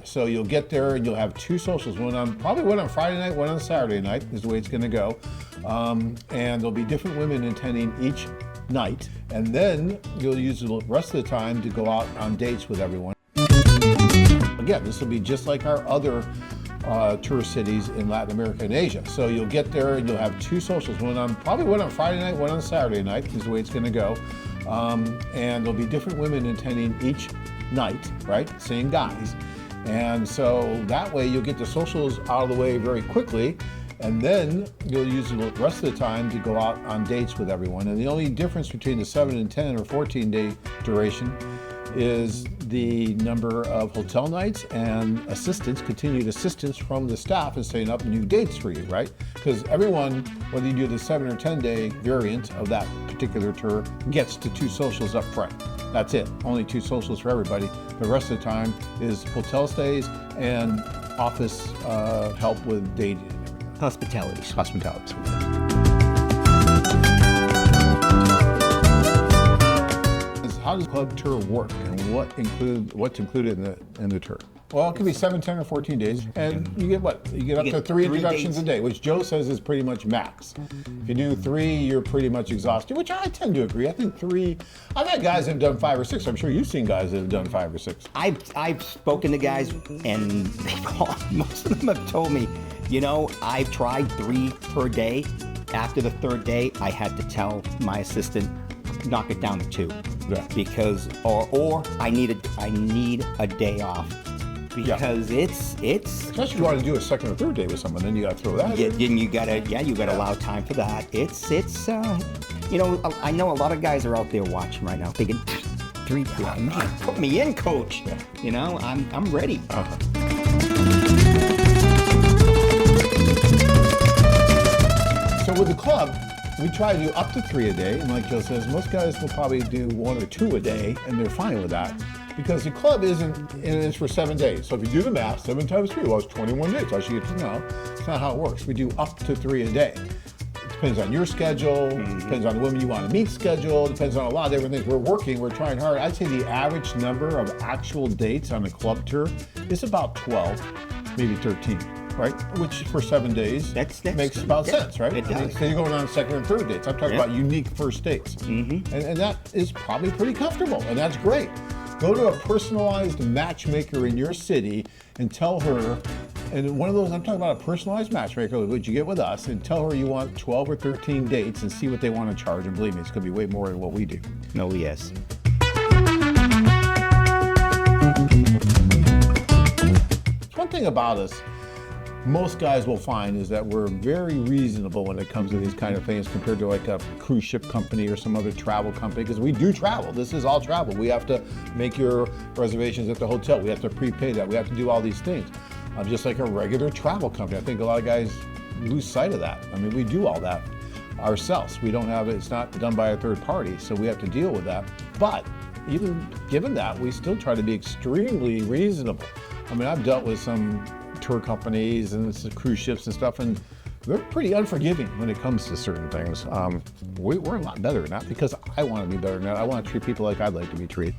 So you'll get there and you'll have two socials, probably one on Friday night, one on Saturday night is the way it's gonna go. And there'll be different women attending each night. And then you'll use the rest of the time to go out on dates with everyone. Again, this will be just like our other tourist cities in Latin America and Asia. So you'll get there and you'll have two socials, probably one on Friday night, one on Saturday night is the way it's gonna go. And there'll be different women attending each night, right? Same guys. And so that way you'll get the socials out of the way very quickly, and then you'll use the rest of the time to go out on dates with everyone. And the only difference between the 7 and 10 or 14-day duration is the number of hotel nights and continued assistance from the staff in setting up new dates for you, right? Because everyone, whether you do the 7 or 10-day variant of that particular tour, gets the two socials up front. That's it, only two socials for everybody. The rest of the time is hotel stays and office help with dating. Hospitalities. How does club tour work, and what's included in the tour? Well, it could be 7, 10, or 14 days, and you get what? You get up to 3 introductions dates a day, which Joe says is pretty much max. If you do 3, you're pretty much exhausted, which I tend to agree. I think 3. I've had guys that have done 5 or 6. I'm sure you've seen guys that have done 5 or 6. I've spoken to guys, and most of them have told me, I've tried 3 per day. After the 3rd day, I had to tell my assistant, knock it down to 2. Yeah. Because or I need a day off. Because it's Especially if you want to do a 2nd or 3rd day with someone, then you got to throw that in. Then you gotta allow time for that. It's I know a lot of guys are out there watching right now thinking, 3 days, man, put me in, coach. Yeah. I'm ready. So with the club, we try to do up to 3 a day, and like Joe says, most guys will probably do 1 or 2 a day, and they're fine with that. Because the club is for 7 days. So if you do the math, 7 times 3, well, it's 21 days. I should get to know. It's not how it works. We do up to 3 a day. It depends on your schedule, depends on the women you want to meet schedule, depends on a lot of different things. We're trying hard. I'd say the average number of actual dates on the club tour is about 12, maybe 13. Right, which for 7 days makes about sense, right? It does. So you're going on 2nd and 3rd dates. I'm talking about unique first dates, and that is probably pretty comfortable, and that's great. Go to a personalized matchmaker in your city and tell her, and one of those, I'm talking about a personalized matchmaker, which you get with us, and tell her you want 12 or 13 dates and see what they want to charge. And believe me, it's going to be way more than what we do. No, yes. One thing about us, most guys will find, is that we're very reasonable when it comes to these kind of things compared to like a cruise ship company or some other travel company, because we do travel. This is all travel. We have to make your reservations at the hotel. We have to prepay that. We have to do all these things. Just like a regular travel company. I think a lot of guys lose sight of that. I mean, we do all that ourselves. We don't have it, it's not done by a third party, so we have to deal with that. But even given that, we still try to be extremely reasonable. I mean, I've dealt with some tour companies and cruise ships and stuff, and they're pretty unforgiving when it comes to certain things. We're a lot better than that, because I want to be better than that. I want to treat people like I'd like to be treated.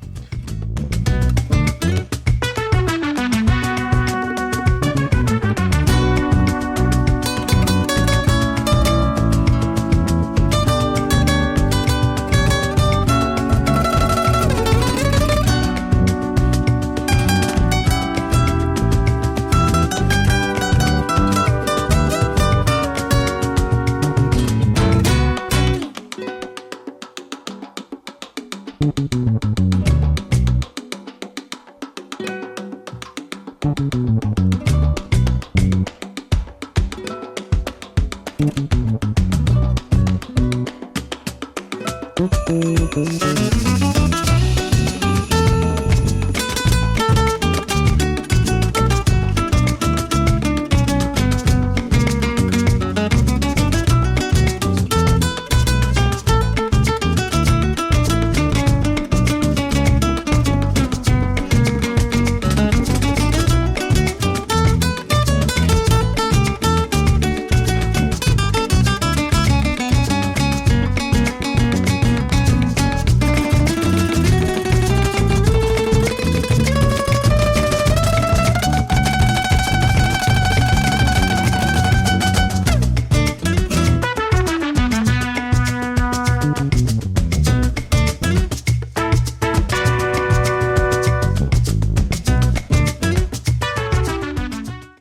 Thank you.